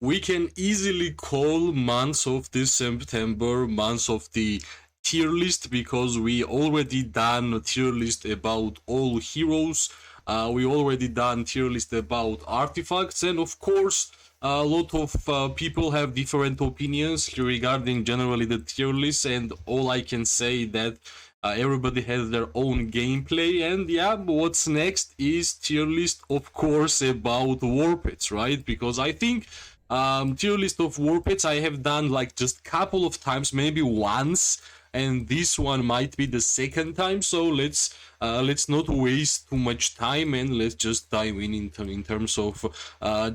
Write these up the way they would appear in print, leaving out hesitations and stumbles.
we can easily call months of this September months of the tier list, because we already done a tier list about all heroes. We already done tier list about artifacts, and of course a lot of people have different opinions regarding generally the tier list, and all I can say that everybody has their own gameplay. And yeah, what's next is tier list, of course, about war pits, right? Because I think tier list of war pits I have done like just couple of times, maybe once, and this one might be the second time. So let's not waste too much time, and let's just dive in terms of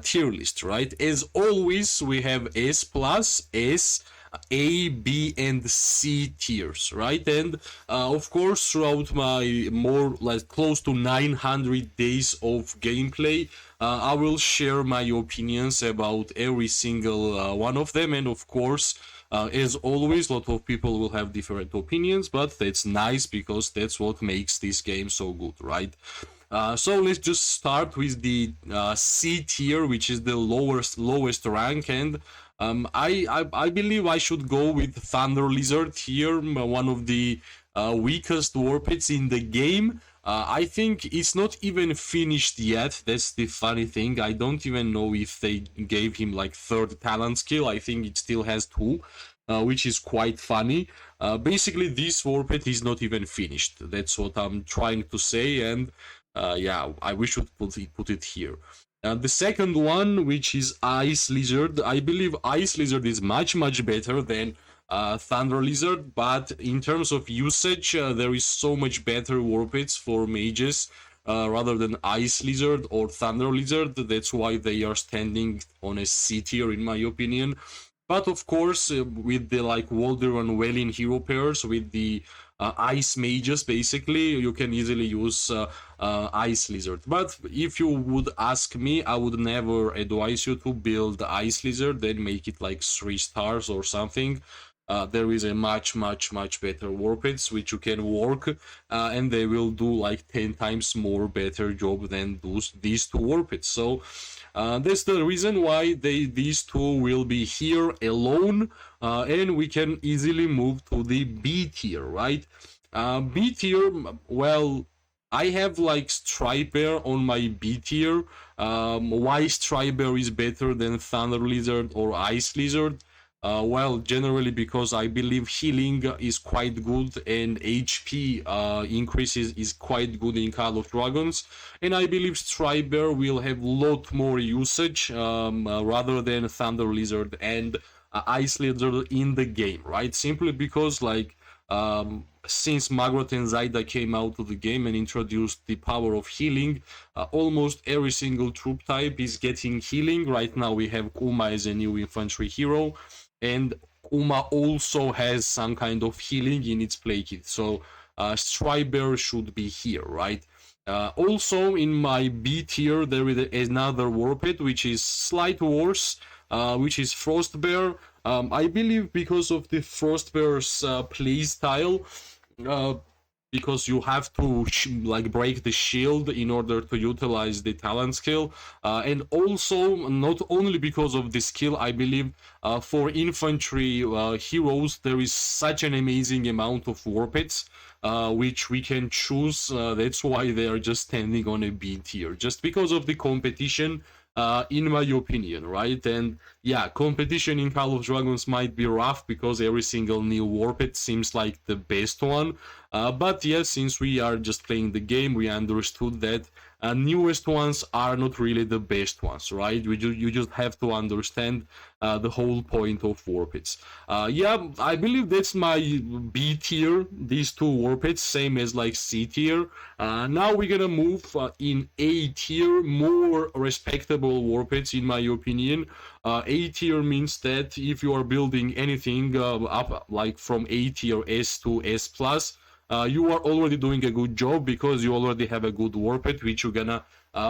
tier list, right? As always, we have S plus, S, A, B, and C tiers, right? And of course, throughout my more like close to 900 days of gameplay, I will share my opinions about every single one of them. And of course, as always, a lot of people will have different opinions, but that's nice because that's what makes this game so good, right? So let's just start with the C tier, which is the lowest rank, and I believe I should go with Thunder Lizard here, one of the weakest war pits in the game. I think it's not even finished yet. That's the funny thing. I don't even know if they gave him like third talent skill. I think it still has two, which is quite funny. Basically, this war pit is not even finished. That's what I'm trying to say, and yeah, we should put it here. The second one, which is Ice Lizard, I believe Ice Lizard is much better than Thunder Lizard, but in terms of usage, there is so much better war pits for mages rather than Ice Lizard or Thunder Lizard. That's why they are standing on a C tier, in my opinion. But of course, with the like Walder and Welin hero pairs, with the ice mages, basically, you can easily use Ice Lizard. But if you would ask me, I would never advise you to build Ice Lizard, then make it like 3 stars or something. There is a much better warpits which you can work, and they will do like 10 times more better job than these two warpits. So that's the reason why these two will be here alone, and we can easily move to the B tier, right? B tier, well, I have like Striper on my B tier. Why Striper is better than Thunder Lizard or Ice Lizard? Well, generally because I believe healing is quite good, and HP increases is quite good in Call of Dragons, and I believe Striper will have lot more usage rather than Thunder Lizard and Ice Lizard in the game, right? Simply because like since Magrat and Zaida came out of the game and introduced the power of healing, almost every single troop type is getting healing. Right now we have Kuma as a new infantry hero, and Kuma also has some kind of healing in its play kit. So Striper should be here, right? Also in my B tier there is another warped which is slight worse, which is Frostbear. I believe because of the Frostbear's play style, uh, because you have to like break the shield in order to utilize the talent skill, and also not only because of the skill, I believe for infantry heroes there is such an amazing amount of warpits which we can choose. That's why they are just standing on a B tier, just because of the competition, in my opinion, right? And yeah, competition in Call of Dragons might be rough because every single new warpit seems like the best one. But yes, since we are just playing the game, we understood that newest ones are not really the best ones, right? You just have to understand the whole point of warpits. Yeah, I believe that's my B tier, these two warpits, same as like C tier. Now we're gonna move in A tier, more respectable warpits in my opinion. A tier means that if you are building anything up like from A tier S to S plus, you are already doing a good job because you already have a good warped which you're gonna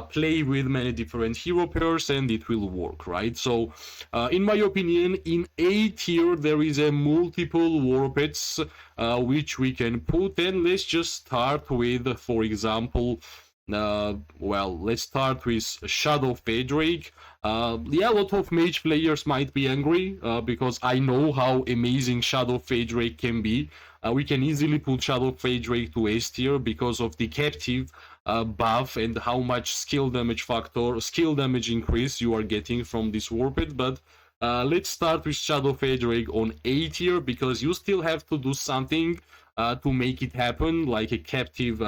play with many different hero pairs and it will work, right? So in my opinion, in A tier there is a multiple warpeds which we can put, and let's just start with, for example, Well, let's start with Shadow Fade. Yeah, a lot of mage players might be angry because I know how amazing Shadow Fade can be. We can easily put Shadow Fade to S tier because of the captive buff and how much skill damage increase you are getting from this Warped. But let's start with Shadow Fade on A tier because you still have to do something to make it happen, like a captive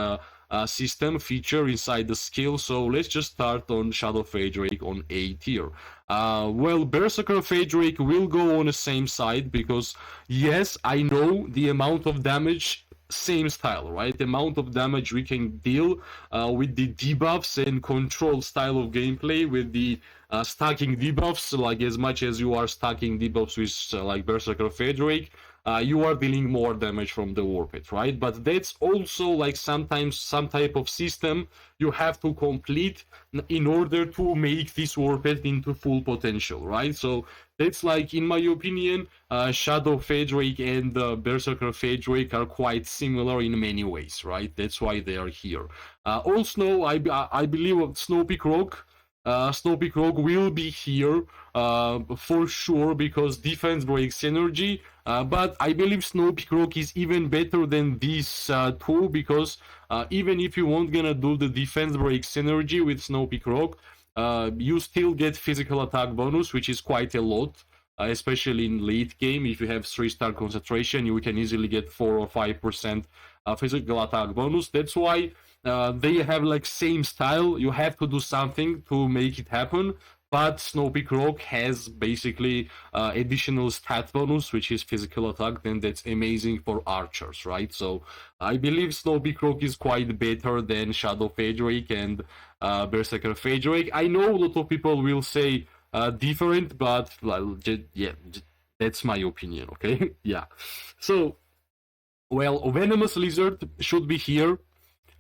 system feature inside the skill. So let's just start on Shadow Fade on A tier. Well, Berserker Fade will go on the same side because, yes, I know the amount of damage, same style, right? The amount of damage we can deal with the debuffs and control style of gameplay with the stacking debuffs, like as much as you are stacking debuffs with like Berserker Fade you are dealing more damage from the Warped, right? But that's also like sometimes some type of system you have to complete in order to make this Warped into full potential, right? So that's like, in my opinion, Shadow Fade and Berserker Fade are quite similar in many ways, right? That's why they are here. Also, I believe Snow Peak Rock will be here for sure because defense breaks energy. But I believe Snow Peak Rock is even better than these two because even if you won't gonna do the defense breaks energy with Snow Peak Rock, you still get physical attack bonus, which is quite a lot. Especially in late game, if you have 3-star concentration, you can easily get 4 or 5% physical attack bonus. That's why they have like same style. You have to do something to make it happen. But Snow Peak Rock has basically additional stat bonus, which is physical attack, then that's amazing for archers, right? So I believe Snow Peak Rock is quite better than Shadow Fade and Berserker Fade. I know a lot of people will say different, but yeah, that's my opinion, okay? Yeah. So, well, Venomous Lizard should be here.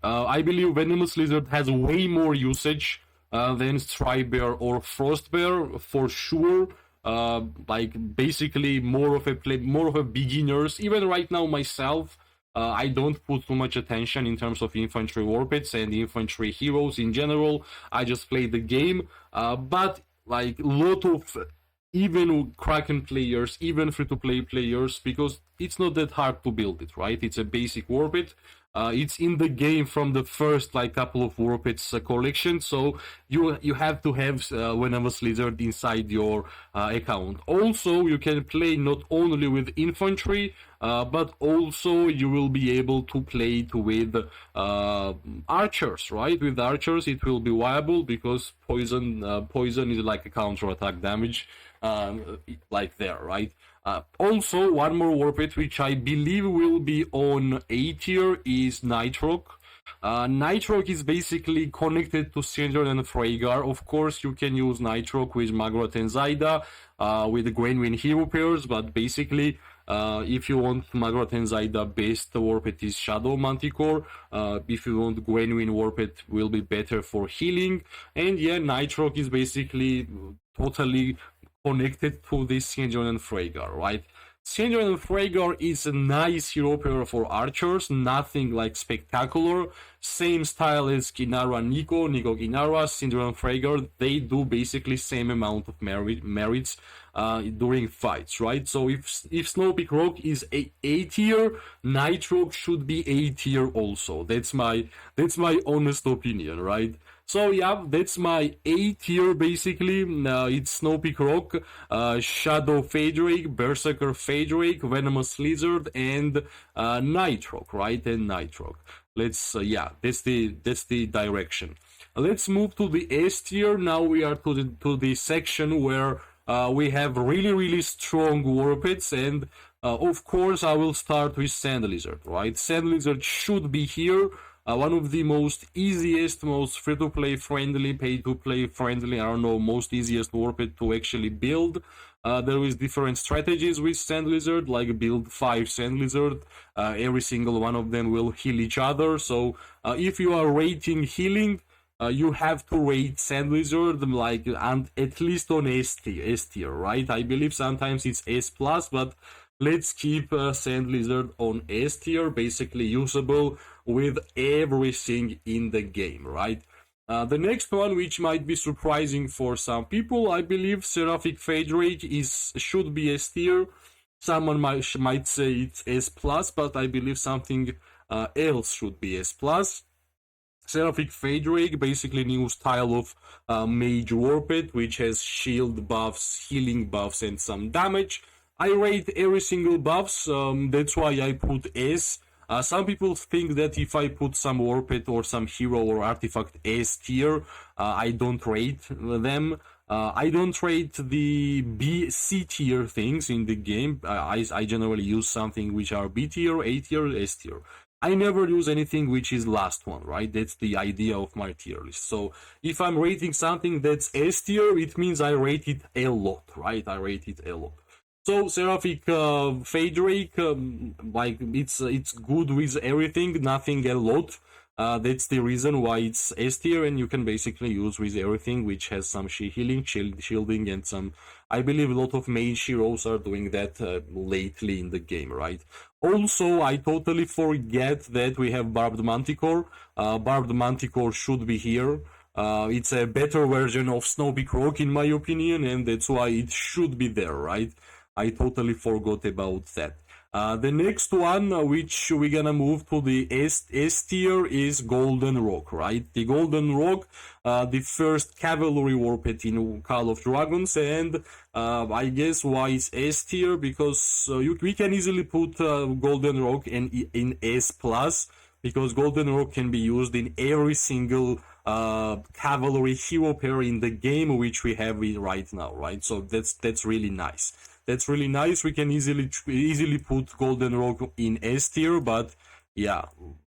I believe Venomous Lizard has way more usage than Stripe Bear or Frost Bear for sure. Like basically more of a beginners. Even right now myself, I don't put too much attention in terms of infantry warpeds and infantry heroes in general. I just play the game, but like a lot of even Kraken players, even free-to-play players, because it's not that hard to build it, right? It's a basic warped. It's in the game from the first like couple of warpeds collection, so you have to have Venomous Lizard inside your account. Also, you can play not only with infantry, but also you will be able to play it with archers, right? With archers, it will be viable because poison is like a counter attack damage, like there, right? Also, one more warped which I believe will be on A tier is Nightrock. Nightrock is basically connected to Syndron and Freygar. Of course, you can use Nightrock with Magrat and Zaida, with Gwenwyn hero pairs, but basically, if you want Magrat and Zaida, best warped is Shadow Manticore. If you want Gwenwyn warped, will be better for healing. And yeah, Nightrock is basically totally connected to this Syndron and Freygar, right? Syndron and Freygar is a nice hero pair for archers, nothing like spectacular. Same style as Kinara Nico Kinara, Syndron and Freygar, they do basically same amount of merits during fights, right? So if Snow Peak Rock is A tier, Nightrock should be A tier also. That's my honest opinion, right? So yeah, that's my A tier basically. It's Snow Peak Rock, Shadow Fade, Berserker Fade, Venomous Lizard, and Nightrock, right? And Nightrock. Let's yeah, that's the direction. Let's move to the S tier. Now we are to the section where we have really strong warpeds, and of course I will start with Sand Lizard, right? Sand Lizard should be here. One of the most easiest, most free-to-play friendly, pay-to-play friendly, I don't know, most easiest warped to actually build. There is different strategies with Sand Lizard, like build 5 Sand Lizard. Every single one of them will heal each other. So if you are rating healing, you have to rate Sand Lizard like and at least on S tier, right? I believe sometimes it's S+, but Let's keep Sand Lizard on S tier, basically usable with everything in the game, right? The next one, which might be surprising for some people, I believe Seraphic Fade should be S tier. Someone might say it's S plus, but I believe something else should be S plus. Seraphic Fade basically new style of Mage Warped, which has shield buffs, healing buffs, and some damage. I rate every single buffs, that's why I put S. Some people think that if I put some Warped or some hero or artifact S tier, I don't rate them. I don't rate the B, C tier things in the game. I generally use something which are B tier, A tier, S tier. I never use anything which is last one, right? That's the idea of my tier list. So if I'm rating something that's S tier, it means I rate it a lot, right? I rate it a lot. So Seraphic Fade like it's good with everything, nothing a lot. That's the reason why it's S tier, and you can basically use with everything which has some healing, shielding, and some. I believe a lot of mage heroes are doing that lately in the game, right? Also, I totally forget that we have Barbed Manticore. Barbed Manticore should be here. It's a better version of Snowpeak Rock in my opinion, and that's why it should be there, right? I totally forgot about that. The next one, which we're gonna move to the S tier, is Golden Rock, right? The Golden Rock, the first cavalry warped in Call of Dragons, and I guess why it's S tier, because we can easily put Golden Rock in S plus, because Golden Rock can be used in every single cavalry hero pair in the game, which we have right now, right? So that's really nice. That's really nice. We can easily put Golden Rock in S tier, but yeah,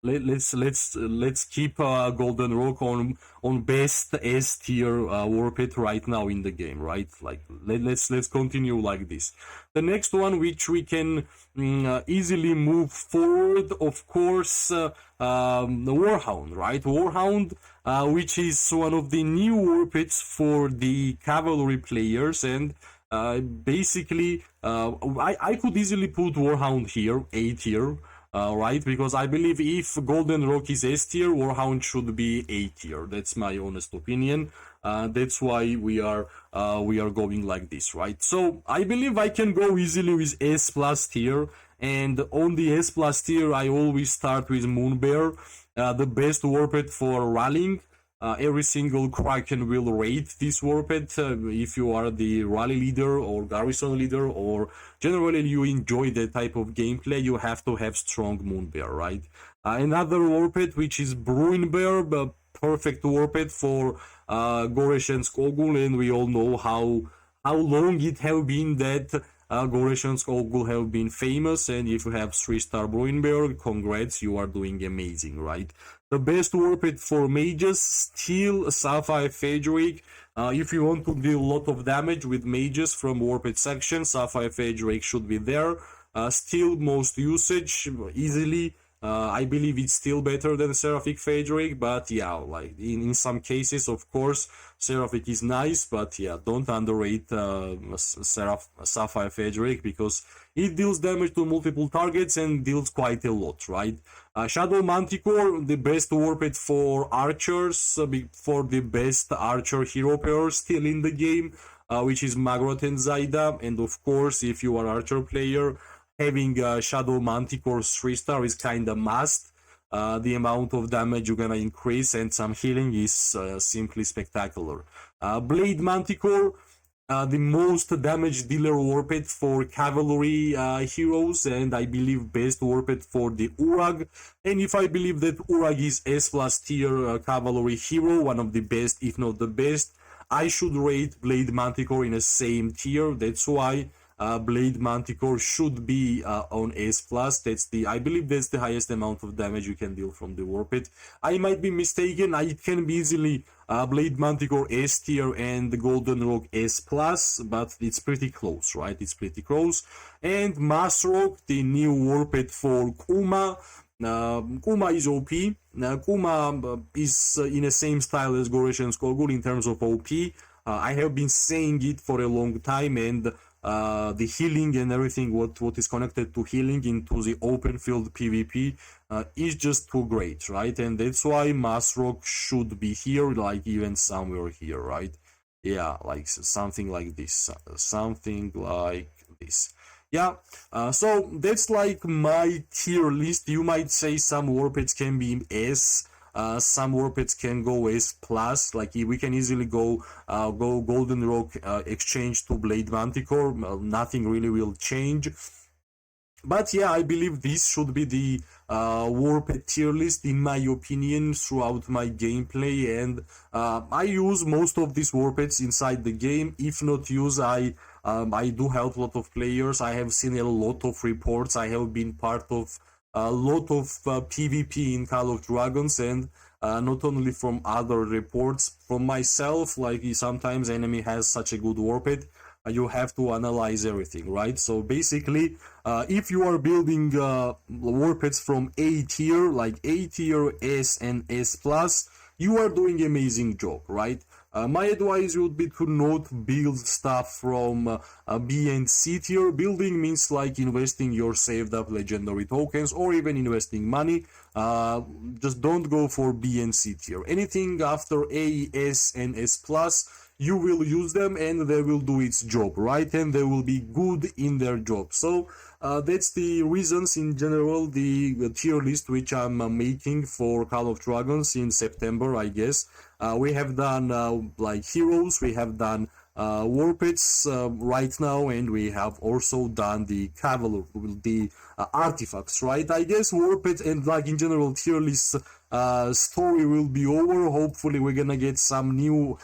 let's keep Golden Rock on best S tier warped right now in the game, right? Like let's continue like this. The next one, which we can easily move forward, of course, the Warhound, right? Warhound, which is one of the new warpeds for the cavalry players, and basically, I could easily put Warhound here, A tier, right? Because I believe if Golden Rock is S tier, Warhound should be A tier. That's my honest opinion. That's why we are going like this, right? So I believe I can go easily with S plus tier, and on the S plus tier, I always start with Moonbear, the best warped for rallying. Every single Kraken will rate this warped if you are the rally leader or garrison leader, or generally you enjoy that type of gameplay, you have to have strong Moonbear, right? Another warped, which is Bruin Bear, perfect warped for Goresh and Skogul, and we all know how long it have been that Goresh and Skogul have been famous, and if you have 3-star Bruin Bear, congrats, you are doing amazing, right? The best warped for mages, still Sapphire Fade. If you want to deal a lot of damage with mages from warped section, Sapphire Fade should be there. Still most usage, easily. I believe it's still better than Seraphic Fade, but yeah, like in some cases, of course, Seraphic is nice, but yeah, don't underrate Sapphire Fade because it deals damage to multiple targets and deals quite a lot, right? Shadow Manticore, the best warped for archers, for the best archer hero pair still in the game, which is Magrot and Zaida, and of course, if you are archer player, having Shadow Manticore 3-star is kinda must. The amount of damage you're gonna increase and some healing is simply spectacular. Blade Manticore, the most damage dealer warped for cavalry heroes, and I believe best warped for the Urag. And if I believe that Urag is S plus tier cavalry hero, one of the best, if not the best, I should rate Blade Manticore in the same tier. That's why Blade Manticore should be on S plus. I believe that's the highest amount of damage you can deal from the warped. I might be mistaken. It can be easily Blade Manticore S tier and the Golden Rock S plus, but it's pretty close, right? It's pretty close. And Mass Rock, the new warped for Kuma. Kuma is OP. Kuma is in the same style as Goresh and Skogul in terms of OP. I have been saying it for a long time, and the healing and everything what is connected to healing into the open field PvP is just too great, right? And that's why Masrock should be here, like even somewhere here, right? Yeah, like something like this, something like this. Yeah, so that's like my tier list. You might say some warpeds can be S, some warpeds can go S plus. Like we can easily go Golden Rock exchange to Blade Manticore. Nothing really will change. But yeah, I believe this should be the warped tier list in my opinion throughout my gameplay, and I use most of these warpeds inside the game. If not use, I do help a lot of players. I have seen a lot of reports. I have been part of a lot of PvP in Call of Dragons, and not only from other reports, from myself, like sometimes enemy has such a good warped, you have to analyze everything, right? So basically, if you are building warpeds from A tier, like A tier, S, and S plus, you are doing amazing job, right? My advice would be to not build stuff from B and C tier. Building means like investing your saved up legendary tokens or even investing money. Just don't go for B and C tier. Anything after A, S, and S plus, you will use them and they will do its job, right? And they will be good in their job. So that's the reasons in general, the tier list which I'm making for Call of Dragons in September, I guess. We have done like heroes, we have done warpeds right now, and we have also done the cavalry, the artifacts, right? I guess warped and like in general tier list story will be over. Hopefully we're gonna get some new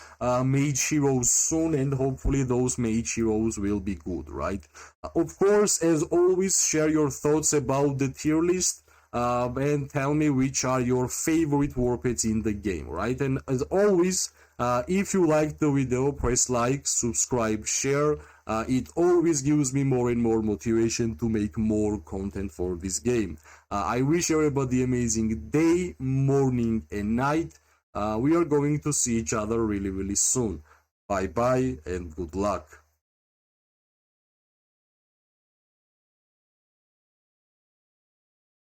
mage heroes soon, and hopefully those mage heroes will be good, right? Of course, as always, share your thoughts about the tier list. And tell me which are your favorite warpeds in the game, right? And as always, if you liked the video, press like, subscribe, share. It always gives me more and more motivation to make more content for this game. I wish everybody amazing day, morning, and night. We are going to see each other really, really soon. Bye bye and good luck.